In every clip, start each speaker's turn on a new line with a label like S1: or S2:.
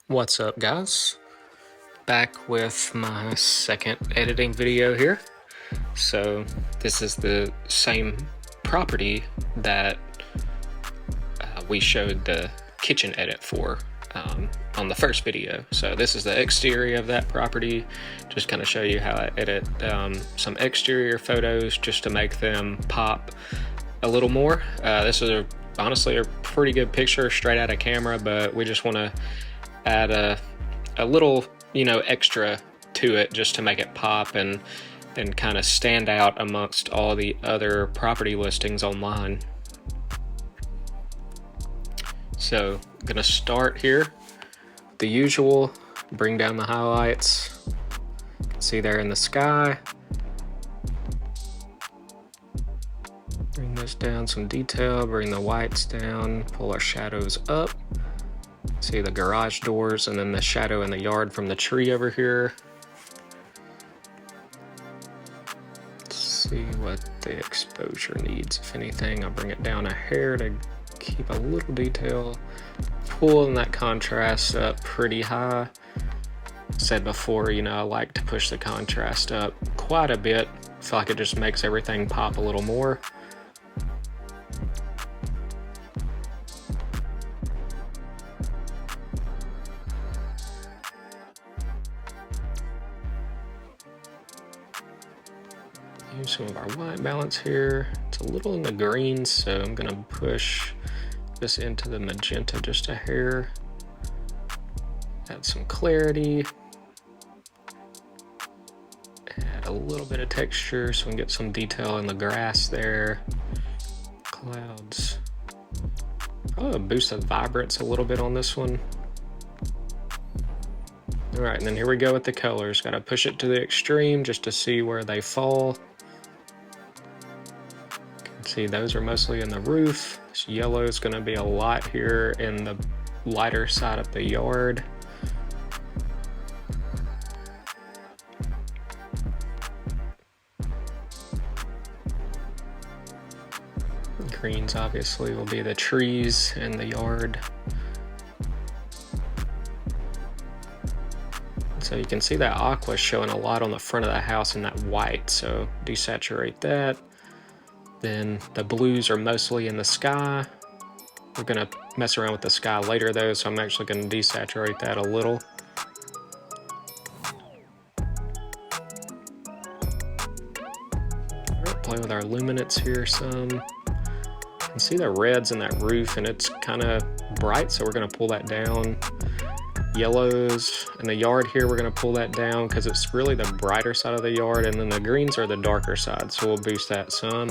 S1: What's up, guys? Back with my second editing video here. So this is the same property that we showed the kitchen edit for on the first video. So this is the exterior of that property. Just kind of show you how I edit some exterior photos just to make them pop a little more. This is honestly a pretty good picture straight out of camera, but we just want to add a little, extra to it just to make it pop and kind of stand out amongst all the other property listings online. So I'm gonna start here. The usual, bring down the highlights. You can see there in the sky. Bring this down some detail, bring the whites down, pull our shadows up. See the garage doors and then the shadow in the yard from the tree over here. Let's see what the exposure needs, if anything. I'll bring it down a hair to keep a little detail. Pulling that contrast up pretty high. Said before, I like to push the contrast up quite a bit. I feel like it just makes everything pop a little more. Use some of our white balance here. It's a little in the green, so I'm gonna push this into the magenta just a hair. Add some clarity. Add a little bit of texture so we can get some detail in the grass there. Clouds. Probably boost the vibrance a little bit on this one. All right, and then here we go with the colors. Gotta push it to the extreme just to see where they fall. See, those are mostly in the roof. This yellow is going to be a lot here in the lighter side of the yard. Greens obviously will be the trees and the yard. So you can see that aqua showing a lot on the front of the house in that white, so desaturate that. Then the blues are mostly in the sky. We're gonna mess around with the sky later though, so I'm actually gonna desaturate that a little. All right, play with our luminance here some. You can see the reds in that roof and it's kind of bright, so we're gonna pull that down. Yellows in the yard here, we're gonna pull that down because it's really the brighter side of the yard, and then the greens are the darker side, so we'll boost that some.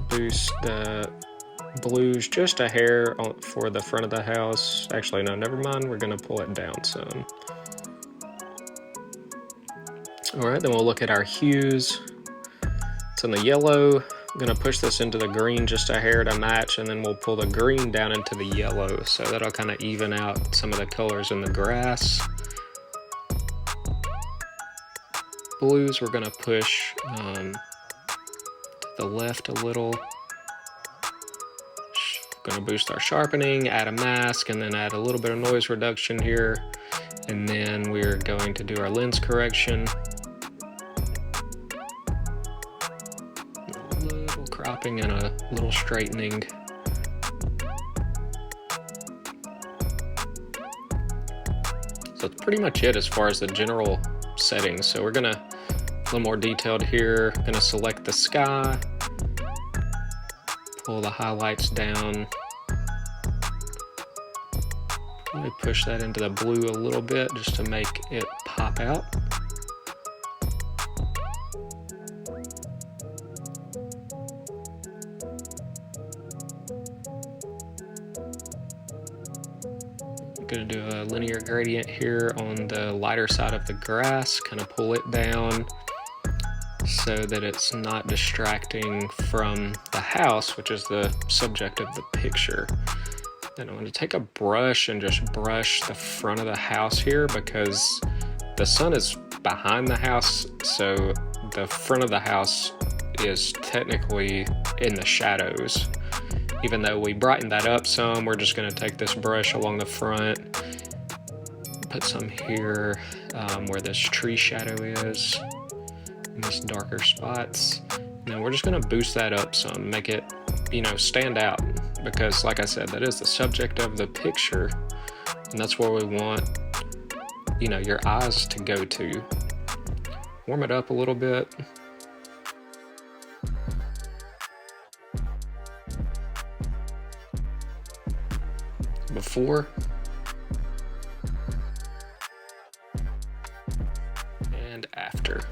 S1: Boost the blues just a hair for the front of the house. Actually, no, never mind. We're gonna pull it down some. All right, then we'll look at our hues. It's in the yellow. I'm gonna push this into the green just a hair to match, and then we'll pull the green down into the yellow. So that'll kind of even out some of the colors in the grass. Blues, we're gonna push to the left a little. Gonna boost our sharpening, add a mask, and then add a little bit of noise reduction here. And then we're going to do our lens correction. A little cropping and a little straightening. So that's pretty much it as far as the general settings. So we're gonna a little more detailed here. Gonna select the sky. Pull the highlights down. Let me push that into the blue a little bit just to make it pop out. I'm gonna do a linear gradient here on the lighter side of the grass, kind of pull it down so that it's not distracting from the house, which is the subject of the picture. Then I'm going to take a brush and just brush the front of the house here because the sun is behind the house, so the front of the house is technically in the shadows. even though we brightened that up some, we're just gonna take this brush along the front, put some here where this tree shadow is, in these darker spots. Now we're just gonna boost that up some, make it, you know, stand out, because like I said, that is the subject of the picture, and that's where we want, you know, your eyes to go to. Warm it up a little bit. Before and after.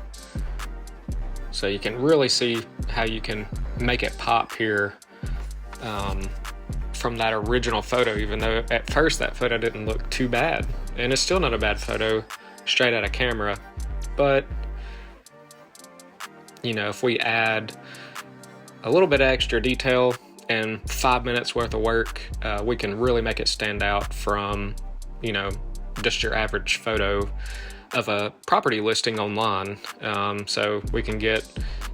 S1: So you can really see how you can make it pop here from that original photo, even though at first that photo didn't look too bad. And it's still not a bad photo straight out of camera. But, you know, if we add a little bit of extra detail and 5 minutes worth of work, we can really make it stand out from, you know, just your average photo of a property listing online. So we can get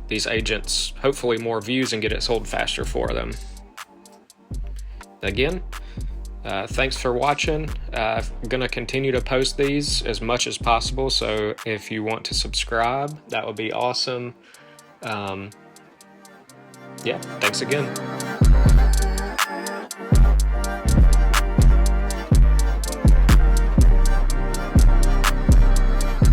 S1: these agents hopefully more views and get it sold faster for them. Again, thanks for watching. I'm gonna continue to post these as much as possible, so if you want to subscribe, that would be awesome. Yeah, thanks again.